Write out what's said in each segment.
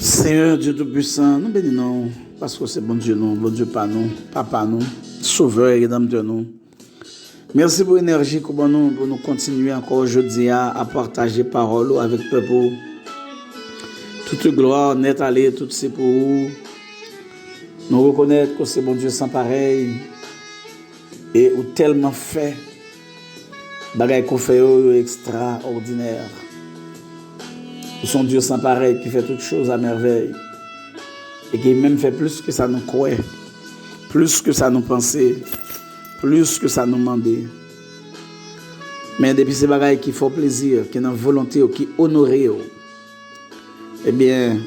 Seigneur Dieu Tout-Puissant, nous bénissons parce que c'est bon Dieu, nous, bon Dieu pas nous, Papa nous, Sauveur et Rédempteur nous. Merci pour l'énergie que nous pour nous continuer encore aujourd'hui à partager parole avec le peuple. Toute gloire, net aller, tout c'est pour vous. Nous reconnaître que c'est bon Dieu sans pareil et ou tellement fait, bagaille qu'on fait extraordinaire. Son Dieu sans pareil qui fait toutes choses à merveille et qui même fait plus que ça nous croit, plus que ça nous pensait, plus que ça nous demandait. Mais depuis ces bagailles qui font plaisir, qui ont volonté, qui honorent, eh bien,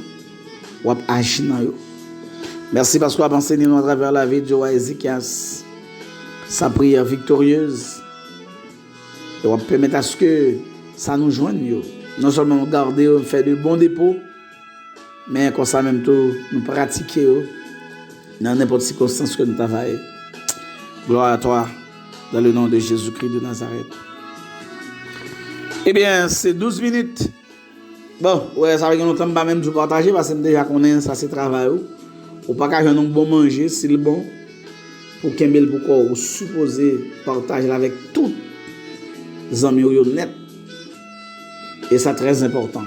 on a agi dans eux. Merci parce qu'on a enseigné à travers la vie de Ézéchias sa prière victorieuse et on permettre à ce que ça nous joigne. Non seulement garder, faire de bons dépôts, mais comme ça même tout, nous pratiquer dans n'importe quelle circonstance que nous travaillons. Gloire à toi, dans le nom de Jésus-Christ de Nazareth. Eh bien, c'est 12 minutes. Bon, ouais, ça va que nous ne pas même de partager parce que déjà connaît ça c'est travail. Ou pas qu'à un bon manger, c'est le bon. Pour qu'un bel pourquoi vous supposez partager avec tous les amis net. Et c'est très important.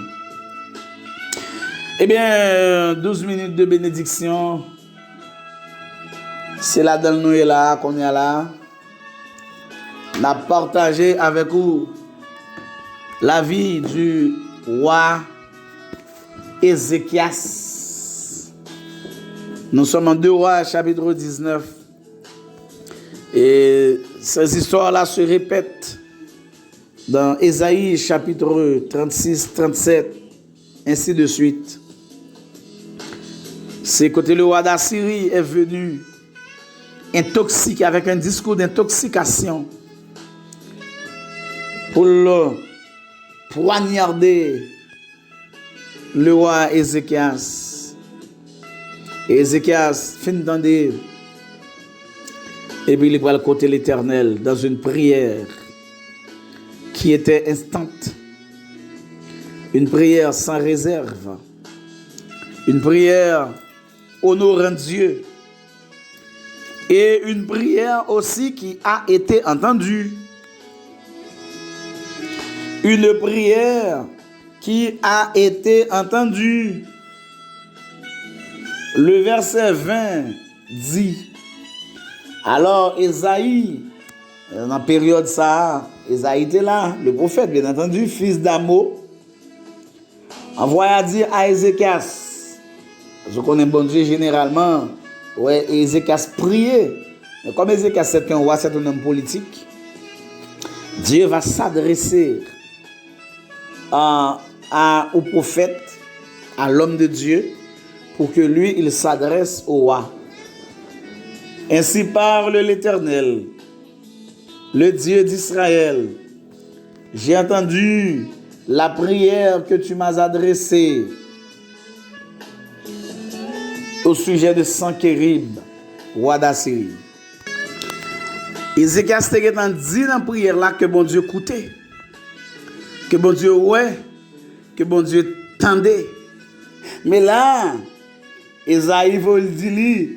Eh bien, 12 minutes de bénédiction. C'est là dans nous et là qu'on est là. On a partagé avec vous la vie du roi Ézéchias. Nous sommes en 2 Rois, chapitre 19. Et ces histoires-là se répètent dans Ésaïe chapitre 36, 37, ainsi de suite. C'est quand le roi d'Assyrie est venu intoxiqué avec un discours d'intoxication pour le poignarder le roi Ézéchias. Et Ézéchias finit d'entendre et puis il va le côté l'Éternel dans une prière qui était instante, une prière sans réserve, une prière honorant Dieu et une prière aussi qui a été entendue, une prière qui a été entendue. Le verset 20 dit, alors Esaïe, dans la période ça, Esaïe était là, le prophète, bien entendu, fils d'Amo, envoya dire à Ézéchias, je connais bon Dieu généralement, ouais, Ézéchias priait, mais comme Ézéchias c'est un roi, c'est un homme politique, Dieu va s'adresser au prophète, à l'homme de Dieu, pour que lui, il s'adresse au roi. Ainsi parle l'Éternel, le Dieu d'Israël. J'ai entendu la prière que tu m'as adressée au sujet de Sankérib, roi d'Assyrie. Ézéchias te dit dans la prière là que bon Dieu écoutait, que bon Dieu ouais, que bon Dieu tendait. Mais là, Esaïe veut dire,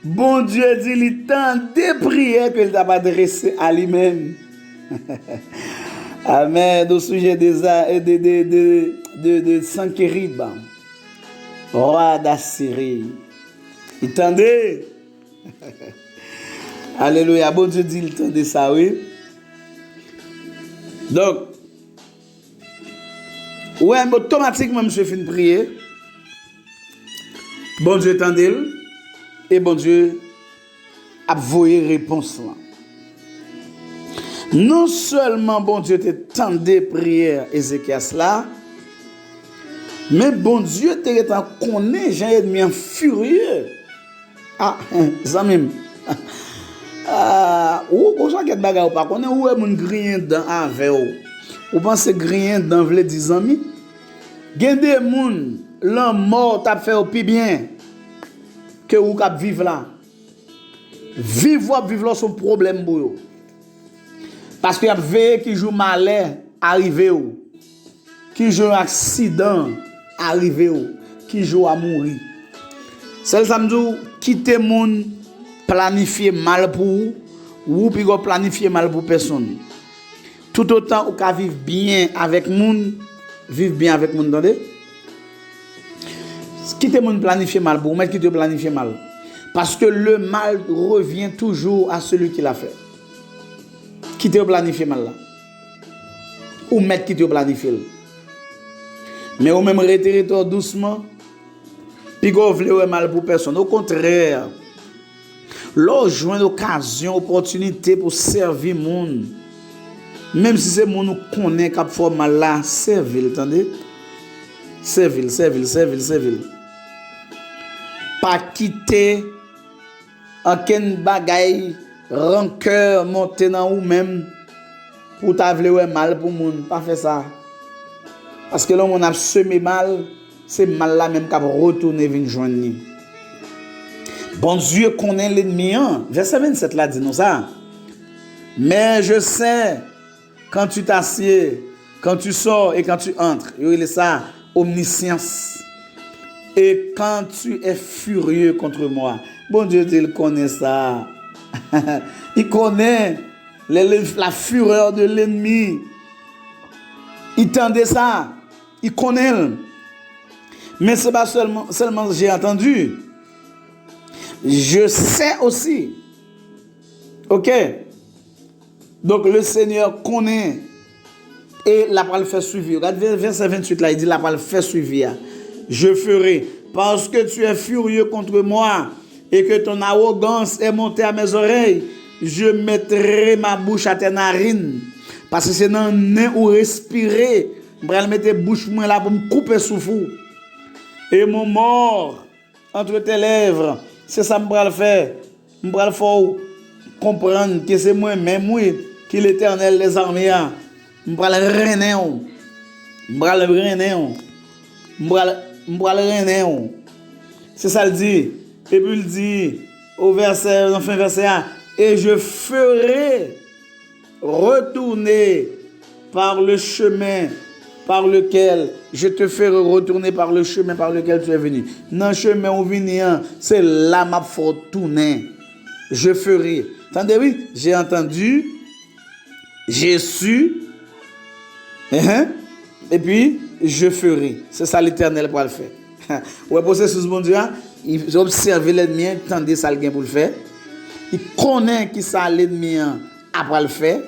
bon Dieu dit, il tend des prières qu'il t'a adressées à lui-même. Amen. Au sujet de Sankérib, roi d'Assyrie. Il tendait. Alléluia. Bon Dieu dit, il tendait ça, oui. Donc, ouais, automatiquement, je fais une prière. Bon Dieu tendait. Et bon Dieu a voyé réponse là. Non seulement bon Dieu te tendait prière Ézéchias là, mais bon Dieu te connaît Jean ennemi furieux. Ah, ça même. Ou ça quelque bagarre pas connaît où est mon grien dans avec ou pense grien dans vle 10 amis. Gen des moun l'homme mort t'a fait au plus bien que vous cap vivre là. Vivre là son problème pour vous. Parce qu'il y a veillé qui joue malheur arrivé ou qui joue accident arrivé ou qui joue à mourir. C'est ça me dit quitter monde planifier mal pour ou puis planifier mal pour personne. Tout autant ou ka vivre bien avec monde, vivre bien avec monde, entendez? Quitter monde planifier mal pour mettre qui te planifier mal. Parce que le mal revient toujours à celui qui l'a fait. Qui te planifie mal là. Ou mettre qui te planifie. Mais ou même retirer toi doucement. Puis vous voulez mal pour personne. Au contraire, l'on joint l'occasion, opportunité pour servir monde. Même si c'est monde nous connaît cap faire mal là, servir, entendez? Servir. Pas quitter aucun bagaille rancœur monter dans ou même pour ta vle mal pour monde, pas faire ça. Parce que là on a semé mal, c'est mal là même qui retourner venir joindre. Bon Dieu connaît l'ennemi. Verset 27 là dit nous ça. Mais je sais quand tu t'assieds, quand tu sors et quand tu entres, il est ça omniscience. Et quand tu es furieux contre moi, bon Dieu, il connaît ça. Il connaît la fureur de l'ennemi. Il tendait ça. Il connaît. Mais ce n'est pas seulement j'ai entendu. Je sais aussi. Ok? Donc le Seigneur connaît. Et la parole fait suivre. Regarde verset 28 là, il dit la parole fait suivre. Je ferai, parce que tu es furieux contre moi et que ton arrogance est montée à mes oreilles, je mettrai ma bouche à tes narines. Parce que c'est dans le nez où respirer, je vais mettre bouche moi là pour me couper souffle. Et mon mort entre tes lèvres, c'est ça que je vais faire. Je vais faire comprendre que c'est moi-même, moi, qui l'Éternel des armées. Je vais le reiner. C'est ça le dit. Et puis il dit au verset, enfin verset 1, et je ferai retourner par le chemin par lequel je te ferai retourner par le chemin par lequel tu es venu. Dans le chemin où vient, c'est là ma faut tourner. Je ferai. Attendez, oui, j'ai entendu, j'ai su, et puis je ferai. C'est ça l'Éternel pour le faire. Ouais, processus bon Dieu, il observe l'ennemi, tandis ça le pour le faire. Il connaît qui ça l'ennemi après le faire.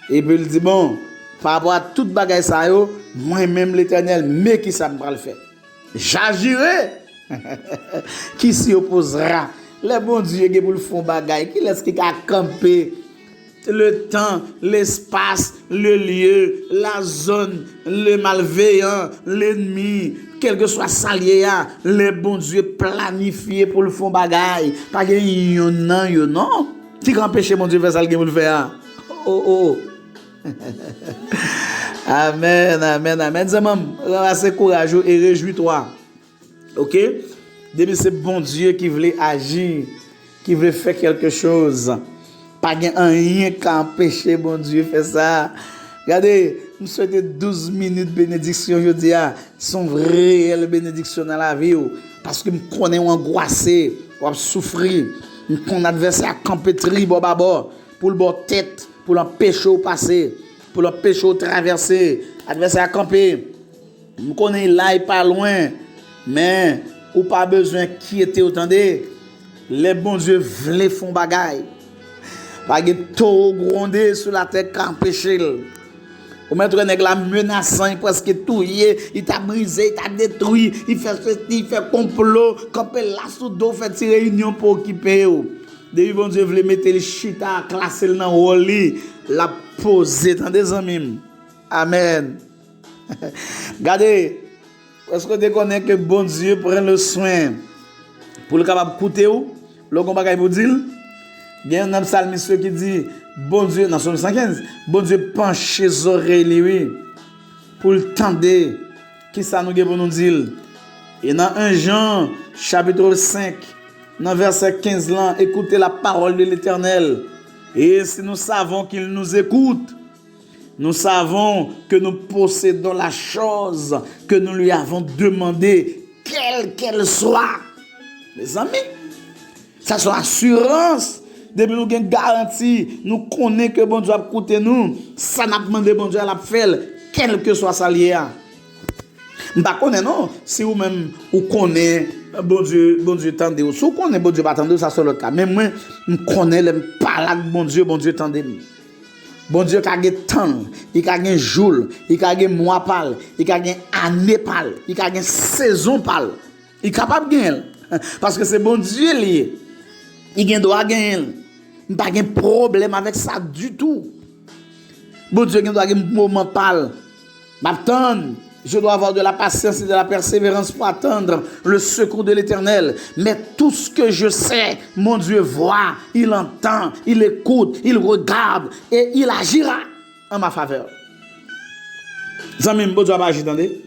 Et puis il dit bon, par rapport à toute bagaille ça yo, moi-même l'Éternel, mais qui ça me va le faire. J'agirai. Qui s'y opposera? Le bon Dieu qui pour le fond bagaille, qui laisse qui a camper le temps, l'espace, le lieu, la zone, le malveillant, l'ennemi, quel que soit salier, le bon Dieu planifié pour le fond bagaille. Pas yon non. Qui peut empêcher mon Dieu faire ça pour le faire? Oh. Amen. Dis-moi, assez courageux et réjouis-toi. OK? Depuis c'est bon Dieu qui voulait agir, qui voulait faire quelque chose. Pas rien qui empêcher bon Dieu faire ça. Regardez, nous souhaitons 12 minutes de bénédiction aujourd'hui. Sont vraies bénédictions dans la vie. Parce que nous connaissons angoissé, ou souffrir. Nous connaissons adversaire à camper pour le bord tête, pour l'empêcher de passer, pour l'empêcher de traverser. Adversaire à camper. Nous connaissons là et pas loin. Mais, ou pas besoin qui était attendez. Les bons dieux veulent font bagaille. Pas de taureau grondé sur la tête qui empêche. Ou mettre un la menaçant, presque tout, il t'a brisé, il t'a détruit, il fait complot, camper là sous dos, fait une réunion pour occuper. Depuis bon Dieu voulait mettre le chita, classer dans le lit, la poser dans des amis. Amen. Regardez, est-ce que tu connais que bon Dieu prend le soin pour le capable d'écouter ou? Le combat pour dire? Bien, un psalmiste qui dit, bon Dieu, dans Psaume 115, bon Dieu penche les oreilles, lui, pour le tendre, qui ça nous pour nous dire? Et dans 1 Jean, chapitre 5, dans verset 15, là, écoutez la parole de l'Éternel. Et si nous savons qu'il nous écoute, nous savons que nous possédons la chose que nous lui avons demandé, quelle qu'elle soit. Mes amis, ça sont assurance. Depuis nous avons une garantie, nous connaissons que bon Dieu a écouté nous. Ça n'a pas demandé bon Dieu à la faire, quel que soit ça lié. Je ne connais pas, non. Si vous même vous connaissez, bon Dieu tendez vous. Si vous connaissez, bon Dieu pas tendez ça c'est le cas. Mais moi, je connais, je parle avec bon Dieu tendez nous. Bon Dieu qui a un temps, il a un jour, il a un mois pâle, il a une année pâle, il a une saison pâle. Il est capable de gagner. Parce que c'est bon Dieu lié. Il doit gagner. Il n'y a pas de problème avec ça du tout. Bon Dieu doit gagner un moment pâle. Je dois avoir de la patience et de la persévérance pour attendre le secours de l'Éternel. Mais tout ce que je sais, mon Dieu voit, il entend, il écoute, il regarde et il agira en ma faveur. Zami, bon Dieu va agir, attendez.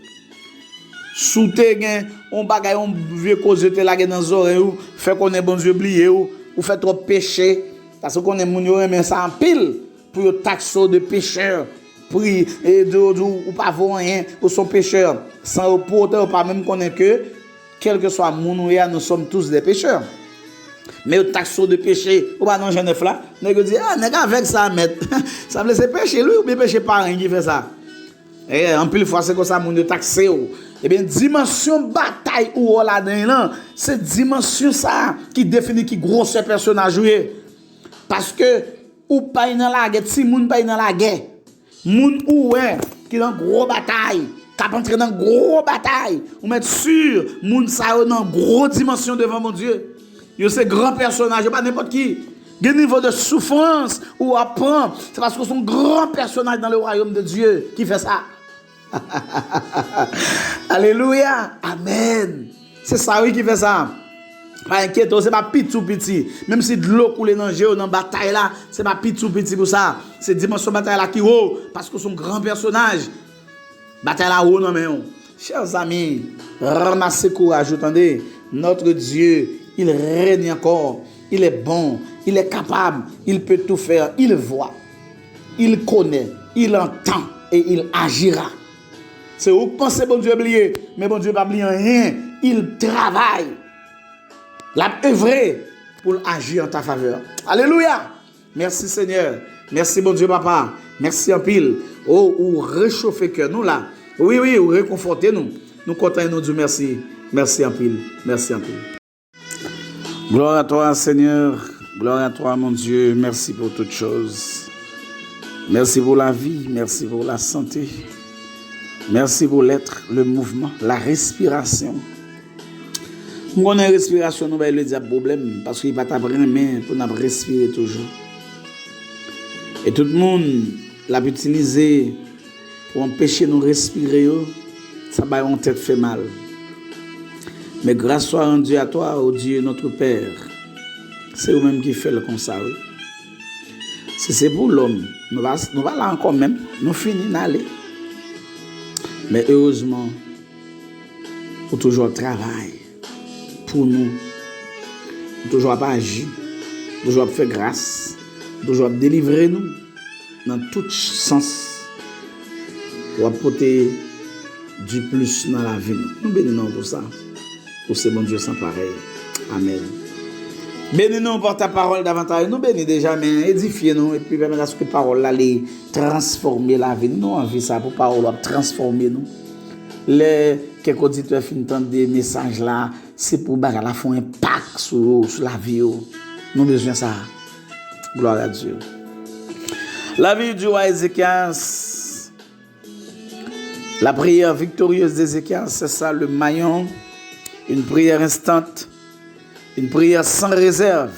Sous tes gains, on bagaille, on veut causer te la dans les oreilles, fait qu'on est bon Dieu oublié, ou fait trop péché, parce qu'on est mon Dieu, mais ça en pile pour taxer de pécheurs. Pris et ou pas rien ou son pécheur sans pourtant pas même connaître que quel que soit mon nous sommes tous des pécheurs mais au taxo de péché ou pas non Genève là nèg dit nèg avec ça mettre ça veut c'est péché lui ou bien péché parent qui fait ça et en pile fois c'est comme ça mon taxé et bien dimension bataille ou là dedans c'est dimension ça qui définit qui gros ce personnage jouer parce que ou pas dans la guerre si moun pas dans la guerre moun oué qui dans gros bataille, qui entrer dans gros bataille, ou mettre sûr moun sa yo dans gros dimension devant mon Dieu. Yo c'est grand personnage, pas n'importe qui. Des niveau de souffrance ou apprend, c'est parce que son grand personnage dans le royaume de Dieu qui fait ça. Alléluia. Amen. C'est ça oui qui fait ça. Pas inquiète, c'est pas petit. Même si de l'eau coule dans le dans bataille là, c'est pas petit pour ça. C'est dimension bataille là qui haut parce que son grand personnage. Bataille là haut non mais chers amis, ramassez courage, attendez. Notre Dieu, il règne encore. Il est bon, il est capable, il peut tout faire, il voit. Il connaît, il entend et il agira. C'est où pensez bon Dieu oublié, mais bon Dieu pas oublié rien, il travaille. La œuvrer pour agir en ta faveur. Alléluia. Merci Seigneur. Merci bon Dieu papa. Merci en pile. Oh, ou réchauffer cœur nous là. Oui, ou réconforter nous. Nous comptons nous dire merci. Merci en pile. Merci en pile. Gloire à toi Seigneur. Gloire à toi mon Dieu. Merci pour toutes choses. Merci pour la vie. Merci pour la santé. Merci pour l'être, le mouvement, la respiration. Nous avons une respiration, nous avons le problème parce qu'il n'y a pas de main pour nous respirer toujours. Et tout le monde l'a utilisé pour empêcher nous de respirer, ça va en tête fait mal. Mais grâce soit rendue à toi, au Dieu notre Père, c'est vous-même qui fait le comme ça. Oui. Si c'est pour l'homme, nous va là encore même, nous finissons d'aller. Mais heureusement, pour toujours travailler. Pour nous, toujours pas agir, toujours faire grâce, toujours délivrer nous dans tout sens pour apporter du plus dans la vie. Nous bénissons pour ça, pour ce bon Dieu sans pareil. Amen. Bénis-nous pour ta parole davantage. Nous bénissons déjà, mais édifiez-nous et puis permettez à ce que la parole allait transformer la vie. Nous envie ça pour parole transformer nous. Les quelques auditeurs finissent des messages là, c'est pour bagarre la font impact sur la vie. Nous besoin ça. Gloire à Dieu. La vie du roi Ézéchias. La prière victorieuse d'Ézéchias, c'est ça le maillon. Une prière instante. Une prière sans réserve.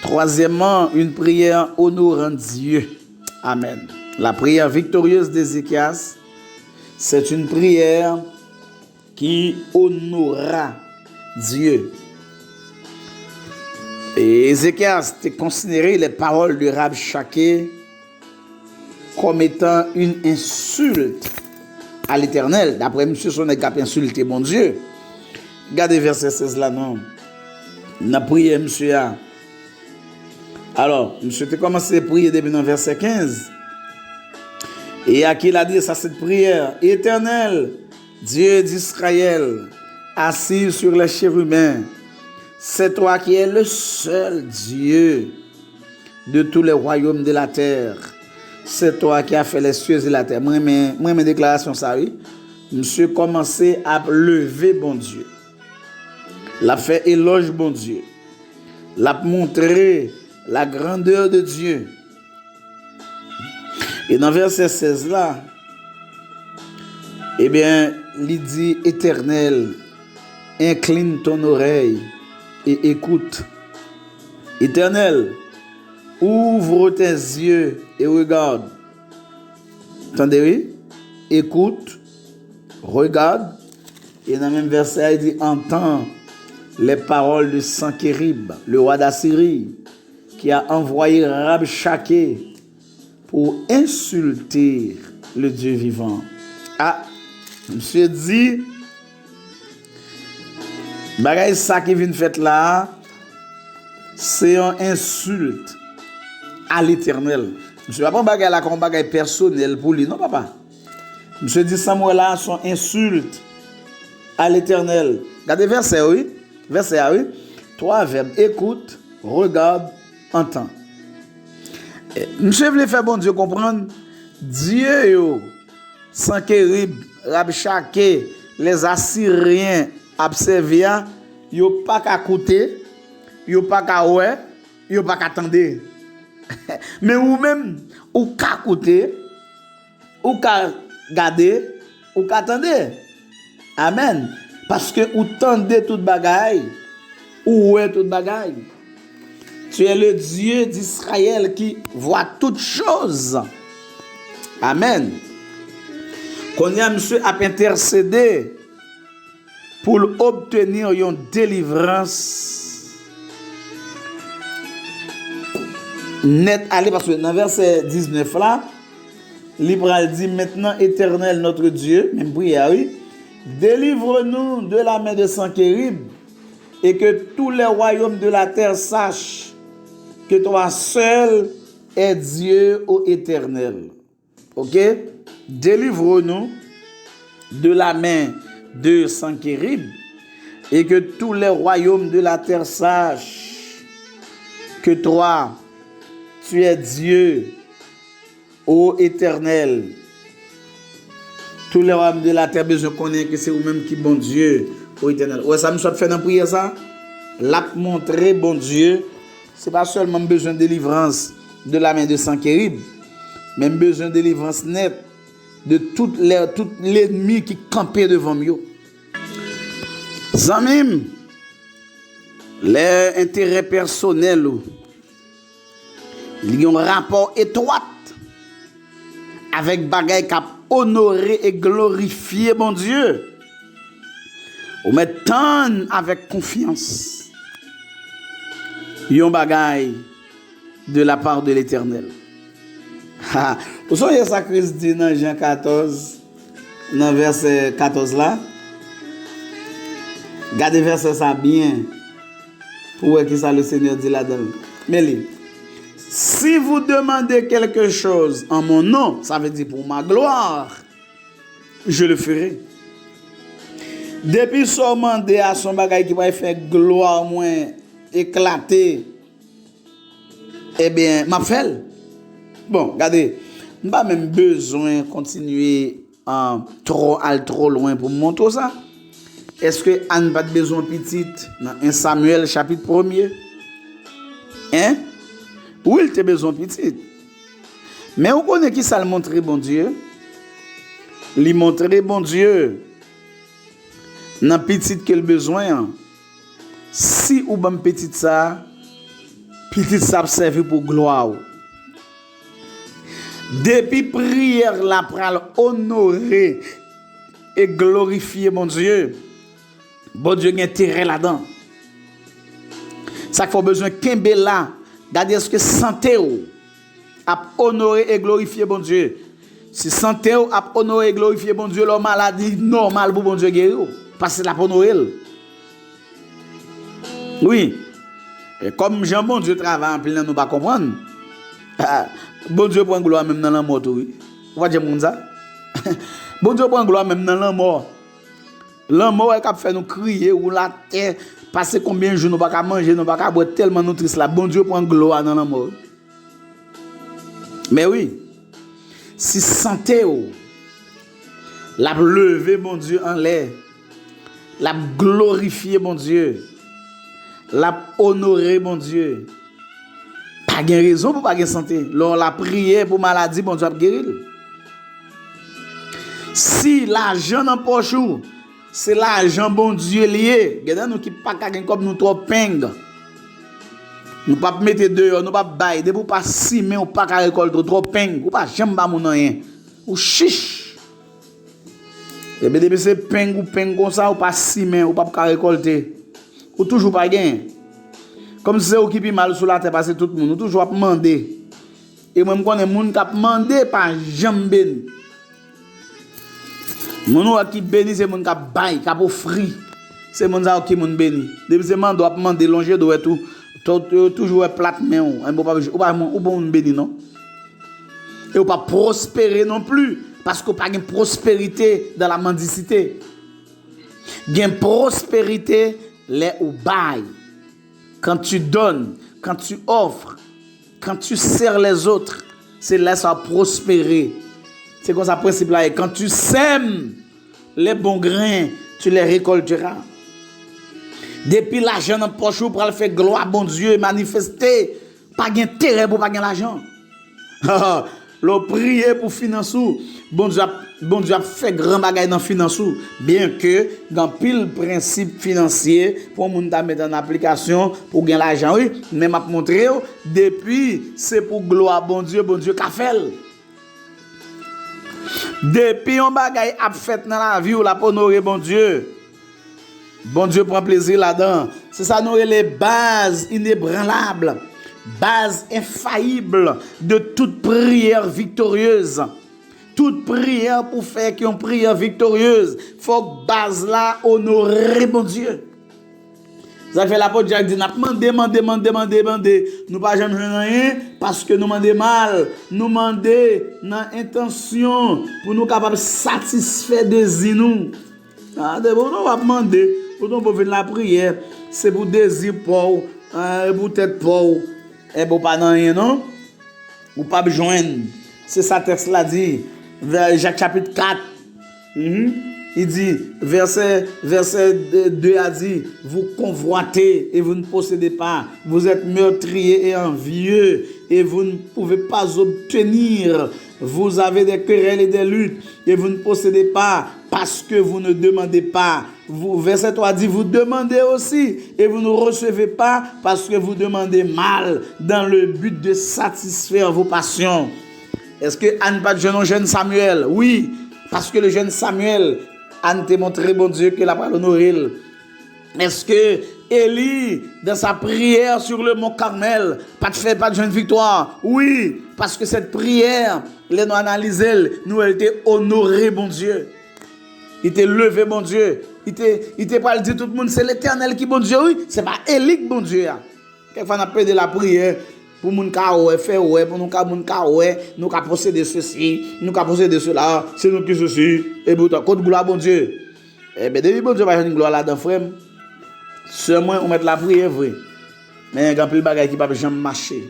Troisièmement, une prière honorant Dieu. Amen. La prière victorieuse d'Ézéchias, c'est une prière qui honora Dieu. Et Ézéchias a considéré les paroles du Rabshakeh comme étant une insulte à l'Éternel. D'après monsieur, son est cap insulté mon Dieu. Regardez verset 16 là, non. On a prié monsieur. Alors, monsieur a commencé à prier depuis le verset 15. Et à qui il a dit ça, cette prière: Éternel, Dieu d'Israël, assis sur les chérubins, c'est toi qui es le seul Dieu de tous les royaumes de la terre. C'est toi qui as fait les cieux et la terre. Moi, mes déclarations, ça, oui. Monsieur commencé à lever bon Dieu. L'a fait éloge bon Dieu. L'a montré la grandeur de Dieu. Et dans verset 16 là, eh bien, il dit Éternel, incline ton oreille et écoute. Éternel, ouvre tes yeux et regarde. Entendez, oui? Écoute, regarde. Et dans le même verset, il dit entends les paroles de Sankérib, le roi d'Assyrie, qui a envoyé Rabshakeh pour insulter le Dieu vivant. Ah, monsieur dit, bagay ça qui vient fait là, c'est une insulte à l'Éternel. Monsieur va pas bagay là comme bagay personnel pour lui, non papa. Monsieur dit Samuel là son insulte à l'Éternel. Regardez verset oui, verset oui. Trois verbes écoute, regarde, entend. Monsieur voulait faire bon Dieu comprendre Dieu yo Sankérib, Rabshakeh, les Assyriens observia, yo pas qu'à écouter, yo pas qu'à ouais, yo pas qu'à attendre. Mais ou même ou qu'à écouter, ou qu'à garder, ou qu'à attendre. Amen. Parce que ou tendez toute bagaille, ou ouais toute bagaille. Tu es le Dieu d'Israël qui voit toutes choses. Amen. Qu'on y a monsieur a intercédé pour obtenir une délivrance net. Allez, parce que dans verset 19 là, l'Ibral dit maintenant Éternel notre Dieu, même prière, oui, délivre-nous de la main de Sankérib et que tous les royaumes de la terre sachent que toi seul es Dieu ô Éternel. Ok? Délivre-nous de la main de Sankérib et que tous les royaumes de la terre sachent que toi, tu es Dieu, ô Éternel. Tous les royaumes de la terre, je connais que c'est vous-même qui bon Dieu, ô Éternel. Ouais, ça me soit fait dans la prière ça. L'a montré bon Dieu. C'est pas seulement besoin de délivrance de la main de Sankérib, mais besoin de délivrance nette de tout l'ennemi qui campait devant nous. Zamim, les intérêts personnels, ils ont un rapport étroit avec bagaille qui a honoré et glorifié mon Dieu. On met tant avec confiance. Yon bagaille de la part de l'Éternel. Vous savez ça Christ dit dans Jean 14, dans verset 14 là. Gardez verset ça bien. Pour voir qui ça le Seigneur dit là-dedans. Mais si vous demandez quelque chose en mon nom, ça veut dire pour ma gloire, je le ferai. Depuis son mandat à son bagaille qui va faire gloire moins éclater, eh bien, m'a fait. Bon, regardez, je n'ai pas même besoin de continuer trop loin pour me montrer ça. Est-ce que Anne n'a pas besoin de petite dans 1 Samuel chapitre 1er? Hein? Oui, il a besoin de petite. Mais on connaît qui ça le montrer bon Dieu? Il montrer bon Dieu dans petite qu'il besoin. Si ou ban petite ça servi pour gloire. Depuis prière la pral honorer et glorifier mon Dieu. Bon Dieu a intérêt là-dedans. Ça qu'il faut besoin kembe là, d'aller ce que santé ou a honorer et glorifier bon Dieu. Si santé ou a honorer et glorifier bon Dieu, la maladie normale pour bon Dieu guérir parce que la pour Noël. Oui. Et comme Jean bon Dieu travaille en plein nous pas comprendre. Bon Dieu prend gloire même dans la mort oui. On va dire ça. Bon Dieu prend gloire même dans la mort. L'amour est capable de faire nous crier ou la terre, passer combien de jours nous pas manger, nous pas boire tellement nous triste là. Bon Dieu prend gloire dans l'amour. Mais oui, si santé la lever bon Dieu en l'air, la glorifier bon Dieu, la honorer bon Dieu. Pas de raison pour pas de santé. Lors la prière pour maladie, bon Dieu a guéri. Si l'argent dans poche c'est l'argent bon Dieu lié. Regardez nous qui pas comme nous trop ping. Nous pas mettre dehors, nous pas bailler, de pour pas simer ou pas récolter trop ping, ou pas jamais ba mon rien. Ou chiche. Et bien depuis c'est ping comme ça ou pas simer ou pas récolter. Ou toujours pas gain. Comme si c'est ou qui pi mal sur la terre parce que tout le monde toujours a demander. Et moi me connais monde qui a demandé pas jamais béni. Mon qui béni c'est mon qui bail, qui offrir. C'est mon qui mon béni. Depuis c'est man doit demander longer doit tout toujours plate mais ou bon béni non. Et ou pas prospérer non plus parce qu'on pas de prospérité dans la mendicité. Gain prospérité les ou bail. Quand tu donnes, quand tu offres, quand tu sers les autres, c'est là ça va prospérer. C'est comme ça le principe là. Et quand tu sèmes les bons grains, tu les récolteras. Depuis l'argent dans poche pour le faire gloire bon Dieu manifester, pas d'intérêt pour pas de l'argent. Le prier pour financer, bon Dieu a fait grand bagage dans finance, bien que dans pile principe financier pour moun ta mettre en application pour gagner l'argent oui, mais m'a montrer depuis c'est pour gloire bon Dieu qu'a fait. Depuis on bagage a fait dans la vie ou la pour honorer bon Dieu. Bon Dieu prend plaisir là-dedans. C'est ça nous les bases inébranlables, bases infaillibles de toute prière victorieuse. Toute prière pour faire une prière victorieuse, faut que base là honorer mon Dieu. Ça fait l'apôtre Jacques dit n'a demander, nous pas jamais rien parce que nous demander mal, nous demander dans intention pour nous capable satisfaire désir nous. Ah de bon on va demander pour nous venir la prière, c'est pour désir pour pour tête pour et pour pas rien non. Ou pas joindre. C'est ça texte là dit. Jacques chapitre 4, il dit, verset 2 a dit, vous convoitez et vous ne possédez pas, vous êtes meurtriers et envieux et vous ne pouvez pas obtenir, vous avez des querelles et des luttes et vous ne possédez pas parce que vous ne demandez pas. Verset 3 dit, vous demandez aussi et vous ne recevez pas parce que vous demandez mal dans le but de satisfaire vos passions. Est-ce que Anne pas de jeune Samuel? Oui, parce que le jeune Samuel, Anne t'a montré, bon Dieu, que la parole honoré. Est-ce que Élie, dans sa prière sur le mont Carmel, pas de jeune victoire? Oui, parce que cette prière, les nous analysé, nous elle était honoré, bon Dieu. Il était levé, bon Dieu. Il était pas dit tout le monde, c'est l'Éternel qui bon Dieu, oui. C'est pas Élie qui bon Dieu. Quelquefois on a perdu la prière. Pour moun ka ouais faire ouais pour nous ka moun ka ouais nous ka posséder ceci nous ka posséder cela c'est nous qui ceci et pourtant côté gloire bon Dieu et ben depuis bon Dieu va une gloire là dedans frère seulement on mettre la prière vrai mais grand pile bagay qui pas jamais marcher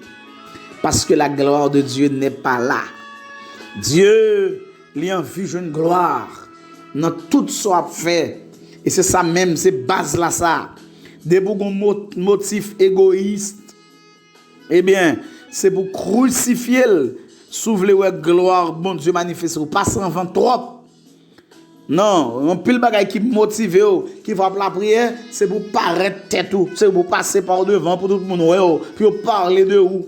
parce que la gloire de Dieu n'est pas là. Dieu lui envie une gloire dans tout soit fait et c'est ça même c'est base là ça des bon motif égoïste. Eh bien, c'est pour crucifier, s'ouvrir la gloire, bon Dieu manifeste, pas sans vent trop. Non, on pile bagay qui motive, qui va la prière, c'est pour paraître tête tout, c'est pour passer par devant pour tout le monde, puis parler de vous,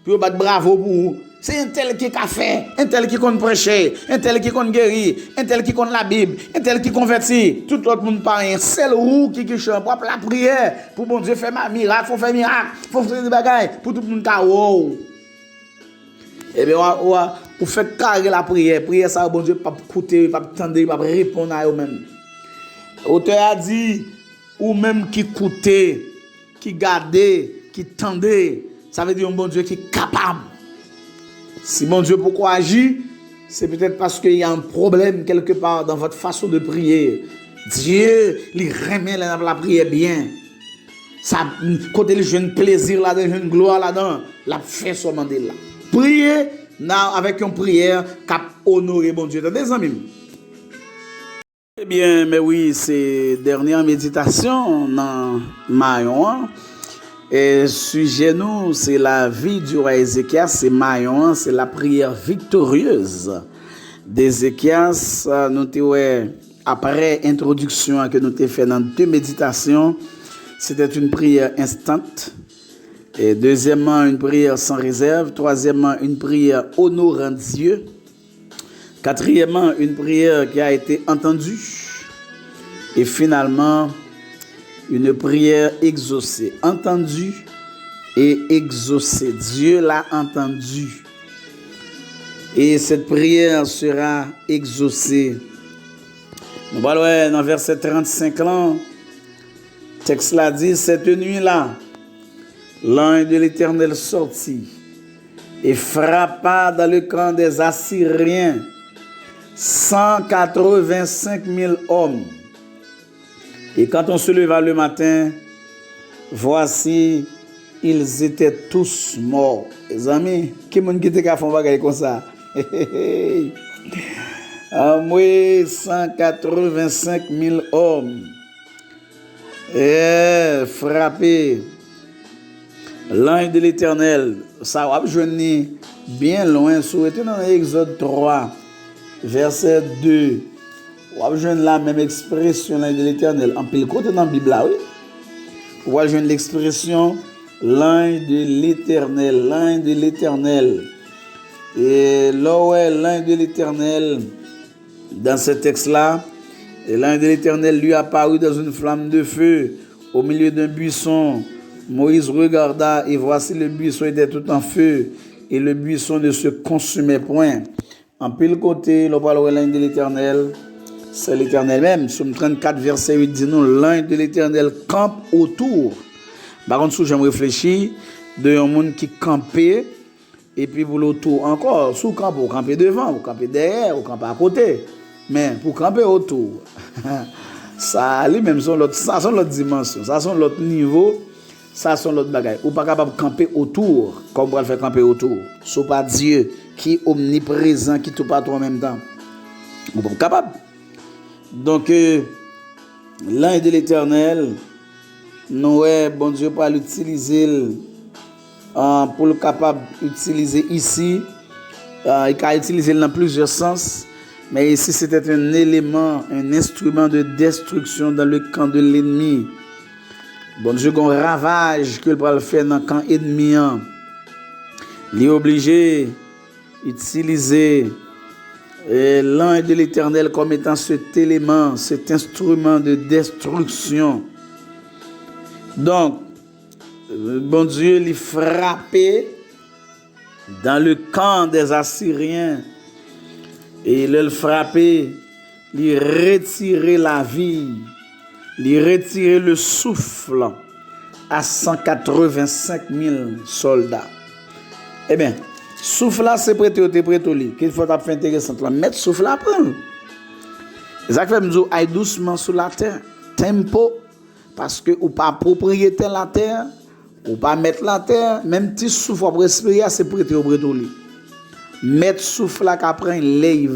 puis battre bravo pour vous. C'est un tel qui a fait, un tel qui compte prêcher, un tel qui compte guérir, un tel qui compte la Bible, un tel qui convertit. Tout l'autre monde pas un seul roux qui chante pour la prière, pour bon Dieu faire un miracle, faut faire miracle, faut faire des bagailles, pour tout le monde ka wow. Eh bien, vous faites carrer la prière ça bon Dieu pas écouter, pas attendre, pas répondre à eux-mêmes. L'auteur a dit ou même qui écouter, qui garder, qui tendait, ça veut dire un bon Dieu qui est capable. Si mon Dieu pourquoi agit, c'est peut-être parce qu'il y a un problème quelque part dans votre façon de prier. Dieu, il remet la prière bien. Ça, côté le jeune plaisir là, le jeune gloire là-dedans, la fait son mandat là. Prier avec une prière qui honorer bon Dieu. Des amis. Eh bien, mais oui, c'est dernière méditation dans Mayon. Et sujet nous, c'est la vie du roi Ézéchias, c'est Mayon, c'est la prière victorieuse d'Ézéchias. Nous t'avons après introduction que nous t'avons fait dans 2 méditations, c'était une prière instante. Et deuxièmement, une prière sans réserve. Troisièmement, une prière honorant Dieu. Quatrièmement, une prière qui a été entendue. Et finalement, une prière exaucée. Entendue et exaucée. Dieu l'a entendue. Et cette prière sera exaucée. Nous allons dans verset 35 là. Le texte là dit, cette nuit-là, l'ange de l'Éternel sortit et frappa dans le camp des Assyriens 185 000 hommes. Et quand on se leva le matin, voici, ils étaient tous morts. Les amis, qui m'a dit qu'à faire bagaille comme ça? Moi, 185 000 hommes. Et frappé. L'ange de l'Éternel, ça va venir bien loin, souhaité dans Exode 3, verset 2. On va joindre la même expression, l'ange de l'Éternel. En pile côté dans la Bible, oui. On va joindre l'expression l'ange de l'Éternel, l'ange de l'Éternel. Et là où est l'ange de l'Éternel, dans ce texte-là, l'ange de l'Éternel lui apparut dans une flamme de feu au milieu d'un buisson. Moïse regarda et voici le buisson était tout en feu et le buisson ne se consumait point. En pile côté, le parole de l'ange de l'Éternel, c'est l'Éternel même. Somme 34, verset 8 dit nous, l'ange de l'Éternel campe autour. Par contre, si j'aime réfléchir, de un monde qui campait et puis pour l'autour encore, sous camp, vous camper devant, vous camper derrière, vous camper à côté. Mais pour camper autour, ça lui-même sont l'autre dimension, ça sont l'autre niveau. Ça sont l'autre bagaille. Ou pas capable de camper autour, comme on va le faire camper autour. Ce n'est pas Dieu qui est omniprésent, qui tout partout en même temps. Ou pas capable. Donc, l'ange de l'Éternel, nous, bon Dieu, pas l'utiliser pour le capable d'utiliser ici. Il peut utiliser dans plusieurs sens. Mais ici, c'était un élément, un instrument de destruction dans le camp de l'ennemi. Bon Dieu, qu'on ravage que le bras le fait dans le camp ennemi. Il est obligé d'utiliser l'ange de l'Éternel comme étant cet élément, cet instrument de destruction. Donc, bon Dieu, il frappé dans le camp des Assyriens. Et il le frappé, il retiré la vie. Il retirer le souffle à 185 000 soldats. Eh bien, souffle là, c'est prêté au lit. Qu'il faut faire intéressant. Mettre souffle là, prendre. Ça fait me dire, aille doucement sur la terre. Tempo. Parce que ou pas propriétaire la terre, ou pas mettre la terre, même petit souffle pour respirer, c'est prêté au lit. Mettre souffle là qu'après, les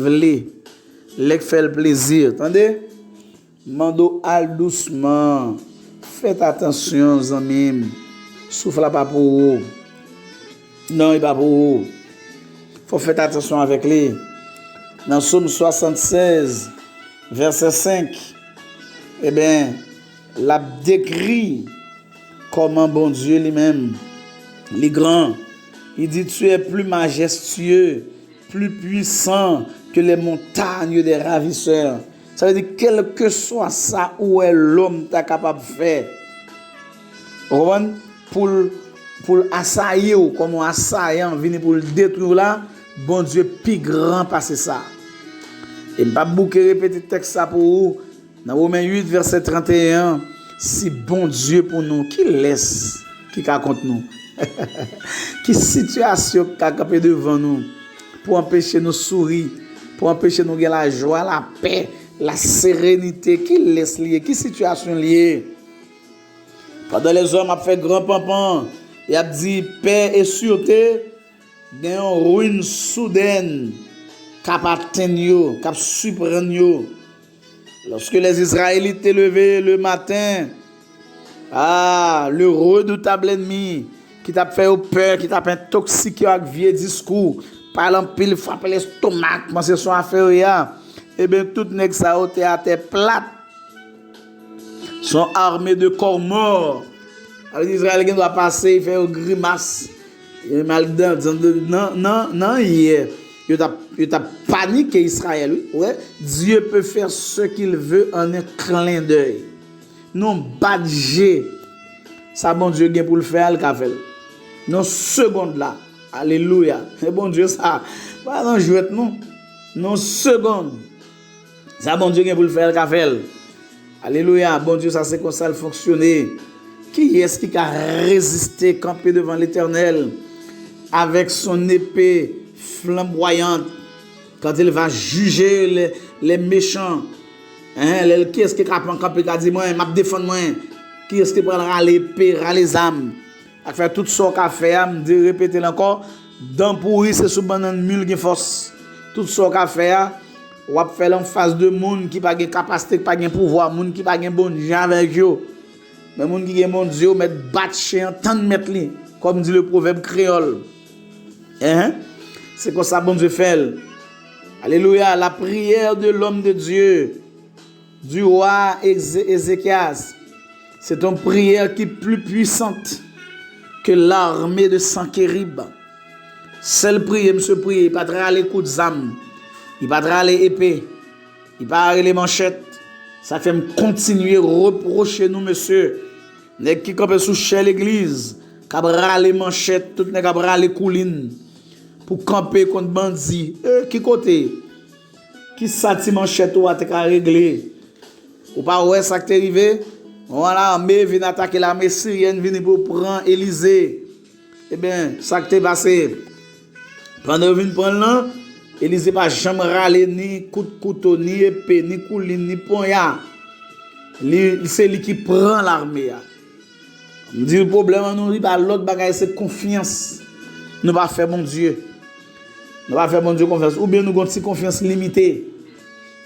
fait le plaisir. Attendez? Mando al doucement. Faites attention, amis. Souffle pas pour vous. Non, il pas pour vous. Faut faire attention avec lui. Dans Psaume 76, verset 5, eh bien, l'a décrit comment bon Dieu lui-même, les grands, il dit tu es plus majestueux, plus puissant que les montagnes des ravisseurs. Ça veut dire, quel que soit ça, où est l'homme est capable de faire. Pour assaillir, comme un assaillant, venir pour le détruire là, bon Dieu, plus grand passer ça. Et je ne vais pas répéter le texte ça pour vous. Dans Romains 8, verset 31, si bon Dieu pour nous, qui laisse, qui raconte nous, qui situation qui a campé devant nous, pour empêcher nous sourire, pour empêcher nous gagner la joie, la paix, la sérénité qui laisse lié, qui situation liée. Pendant les hommes a fait grand pampan, il a dit paix et sûreté, il y a une ruine soudaine qui a atteint yo, qui a surprendre yo. Lorsque les Israélites étaient levés le matin, le redoutable ennemi qui t'a fait peur, qui t'a intoxiqué avec vieux discours, parlant pile, frapper l'estomac, penser son affaire ya, et bien tout nèg ça ôté à terre plate. Sont armés de corps morts. Alors Israël doit passer, il fait une grimace. Il est mal non, hier. Il t'a paniqué Israël. Ouais. Dieu peut faire ce qu'il veut en un clin d'œil. Non, badger. Ça, bon Dieu, pour le faire, il a fait. Non, seconde là. Alléluia. Et bon Dieu, ça. Pas non, jouet, non. Non, seconde. Ça, bon Dieu, pour le faire, il a fait. Alléluia. Bon Dieu, ça, c'est comme ça, le fonctionner. Qui est-ce qui a résisté, campé devant l'Éternel avec son épée flamboyante quand il va juger les méchants? Qui est-ce qui a campé, qui a dit, moi, m'a défendre moi? Qui est-ce qui prendra l'épée, les âmes? A faire tout ça qu'a fait, me répéter encore, dans pourri, c'est sous banane mule qui force. Tout ça qu'a fait, ou a fait en face de monde qui pas de capacité, qui pas de pouvoir, monde qui pas de bon gens avec eux. Mais moun qui est mon Dieu, mettre battre chien, tant de mettre li, comme dit le proverbe créole. C'est comme ça bon Dieu fait. Alléluia, la prière de l'homme de Dieu, du roi Ézéchias, c'est une prière qui est plus puissante que l'armée de Sankérib. Seule prière, monsieur prier, il pas aller coup de zam, il pas aller épée, il pas aller les manchettes. Ça fait me continuer reprocher nous, monsieur. Les qui campent sous chez l'église, cabra les manchettes, tout les cabra les coulines, pour camper contre bandits. Qui côté? Qui sati manchette ou a te régler? Ou pas ouais ça qui t'est arrivé? Voilà, l'armée vient attaquer l'armée syrienne, vient pour prendre Élysée. Eh bien, ça qui t'est passé. Pendant vient prendre là, Élysée pas jamais râler ni coup de couteau, ni épée, ni couline, ni poignard. C'est lui qui prend l'armée. On dit le problème, nous, l'autre bagaille, c'est confiance. Nous pas faire mon Dieu. Nous pas faire mon Dieu confiance. Ou bien nous avons une confiance limitée.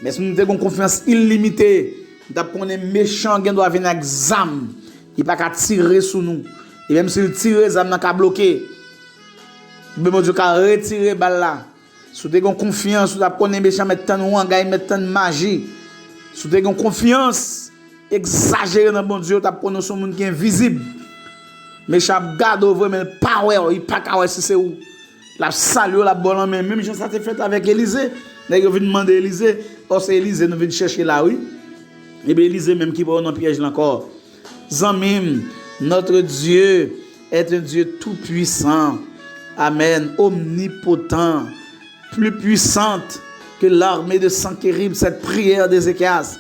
Mais si nous avons une confiance illimitée, nous avons des méchants qui doivent venir avec zam. Il ne peut pas tirer sur nous. Et même s'il tire, les âmes n'ont bloquer. Mais mon Dieu, il retirer les balles là. Si vous avez confiance, vous avez des méchants, mettre tant de wanga, mettre tant de magie. Si vous avez confiance, exagéré dans mon Dieu, vous avez son monde qui est invisible. Méchant garde over, mais pas ouais, il pas qu'à si c'est où. La salue, la bonne main, même ça s'est fait avec Élysée. Vous venez demander à Élysée, or c'est Élysée, nous venons chercher là, oui. Et bien Élysée même qui va dans piège encore. Zamim, notre Dieu est un Dieu tout puissant. Amen, omnipotent, plus puissante que l'armée de Sankérib, cette prière d'Ézéchias.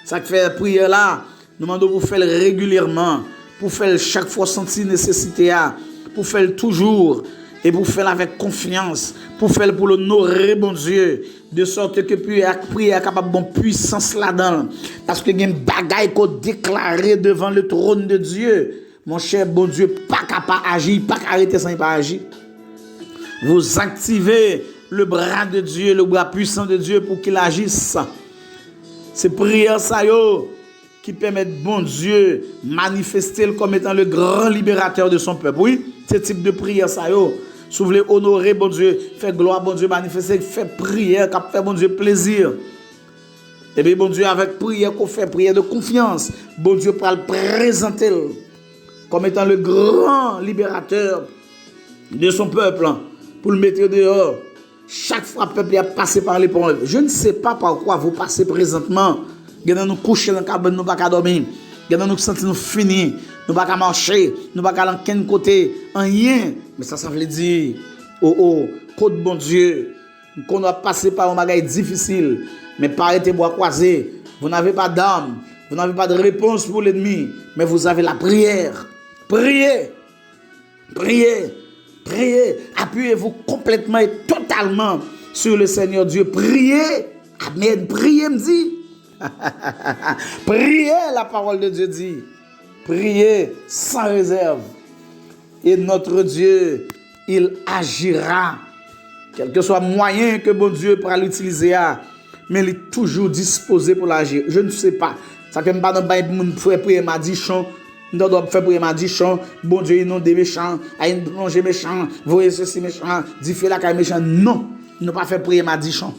Ça fait la prière là, nous demandons pour faire régulièrement, pour faire chaque fois sentir nécessité, pour faire toujours, et pour faire avec confiance, pour faire pour l'honorer, bon Dieu, de sorte que prière est capable de bonne puissance là-dedans. Parce que il y a une bagaille qu'on déclarer devant le trône de Dieu. Mon cher bon Dieu, pas capable d'agir, pas arrêter sans pas agir. Vous activez le bras de Dieu, le bras puissant de Dieu pour qu'il agisse. C'est prière ça yo qui permettent bon Dieu manifester comme étant le grand libérateur de son peuple. Oui, ce type de prière ça yo. Si vous voulez honorer bon Dieu, faire gloire bon Dieu, manifester, faire prière, faire bon Dieu plaisir. Et bien bon Dieu avec prière qu'on fait, prière de confiance, bon Dieu pour le présenter comme étant le grand libérateur de son peuple, pour le mettre dehors. Chaque fois, le peuple a passé par l'épreuve. Je ne sais pas par quoi vous passez présentement. Nous coucher dans le cabane, nous ne pouvons pas dormir. Nous sentir nous finis. Nous ne pouvons pas marcher. Nous ne pouvons pas aller de côté. Rien. Mais ça veut dire, côte bon Dieu, qu'on doit passer par un bagage difficile. Mais pas arrêter bois croisé. Vous n'avez pas d'âme. Vous n'avez pas de réponse pour l'ennemi. Mais vous avez la prière. Priez. Priez. Priez, appuyez-vous complètement et totalement sur le Seigneur Dieu. Priez, amen, priez, me dit. Priez, la parole de Dieu dit. Priez sans réserve. Et notre Dieu, il agira. Quel que soit le moyen que bon Dieu pourra l'utiliser, mais il est toujours disposé pour l'agir. Je ne sais pas. Ça fait pas dans le faire prier ma dichon. Nous devons faire prier ma dichon. Bon Dieu, il non des méchants. A une plongée méchant. Voyez ceci méchant. Dit fait la caille méchant. Non. Nous pas faire prier ma dichon.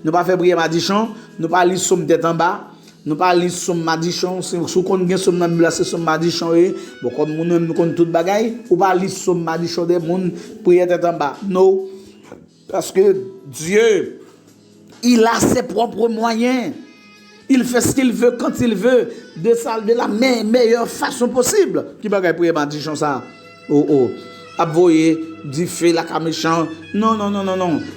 Nous pas faire prier ma dichon. Nous pas lire somme tête en bas. Nous pas lire somme ma dichon. Si vous connaissez somme dans Bible, c'est somme ma dichon. Bon, comme nous connaissons toute bagaille. Ou pas lire somme ma dichon des monde prier tête en bas. Non. Parce que Dieu, il a ses propres moyens. Il fait ce qu'il veut quand il veut, de la meilleure façon possible. Qui bagaille pour ma dichon ça? Aboyer, dit fait la méchant. Non.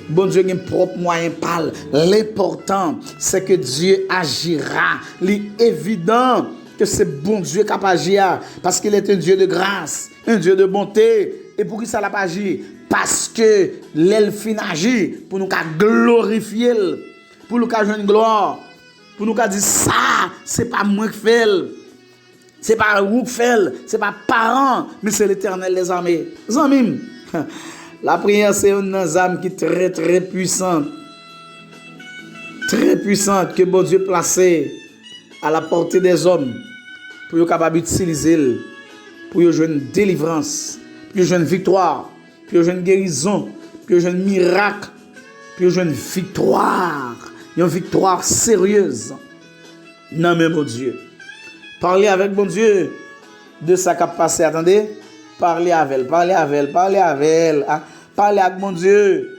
Bon Dieu a un propre moyen parle. L'important, c'est que Dieu agira. Il est évident que c'est bon Dieu qui a agir. Parce qu'il est un Dieu de grâce, un Dieu de bonté. Et pour qui ça l'a pas agi? Parce que l'elfin agit pour nous glorifier, pour nous jouer une gloire, pour nous dire ça, c'est pas moi qui fais, c'est pas vous qui faites, c'est pas parents, mais c'est l'Éternel des armées. Amis, la prière c'est une âme qui est très puissante que bon Dieu placé à la portée des hommes pour être capable d'utiliser, pour jouer une délivrance, pour jouer une victoire, pour jouer une guérison, pour jouer un miracle, pour jouer une victoire sérieuse. Non mais mon Dieu. Parlez avec mon Dieu de ça qui a passé. Attendez. Parlez avec elle. Parlez avec mon Dieu.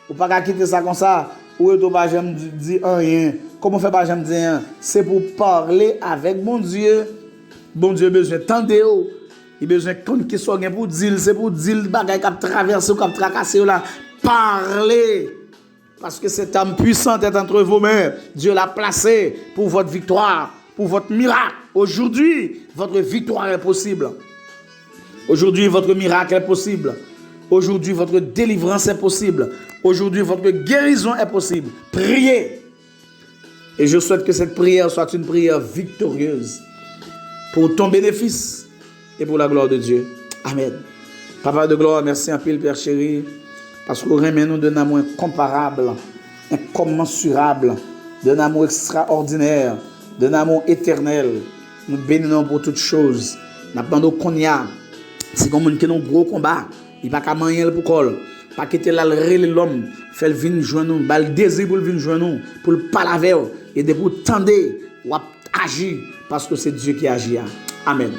Ou pas quitter ça comme ça. Ou tu pas jamais dire rien. Comment faire pas jamais dire rien? C'est pour parler avec mon Dieu. Bon Dieu besoin tendez. Il besoin qu'on qui soit pour dire, c'est pour dire bagay qui traverser ou qui tracasser là. Parlez. Parce que cette âme puissante est entre vos mains. Dieu l'a placé pour votre victoire, pour votre miracle. Aujourd'hui, votre victoire est possible. Aujourd'hui, votre miracle est possible. Aujourd'hui, votre délivrance est possible. Aujourd'hui, votre guérison est possible. Priez. Et je souhaite que cette prière soit une prière victorieuse pour ton bénéfice et pour la gloire de Dieu. Amen. Papa de gloire, merci un peu, Père chéri. Parce que vous nous d'un amour incomparable, incommensurable, d'un amour extraordinaire, d'un amour éternel. Nous bénissons pour toutes choses. Nous demandons qu'on y a. C'est comme un gros combat. Il n'y a pas qu'à manger pour col. Pas quitter l'homme, faire venir joindre nous, le désir pour venir joindre nous, pour le parler et de pour tendre ou agir parce que c'est Dieu qui agit. Amen.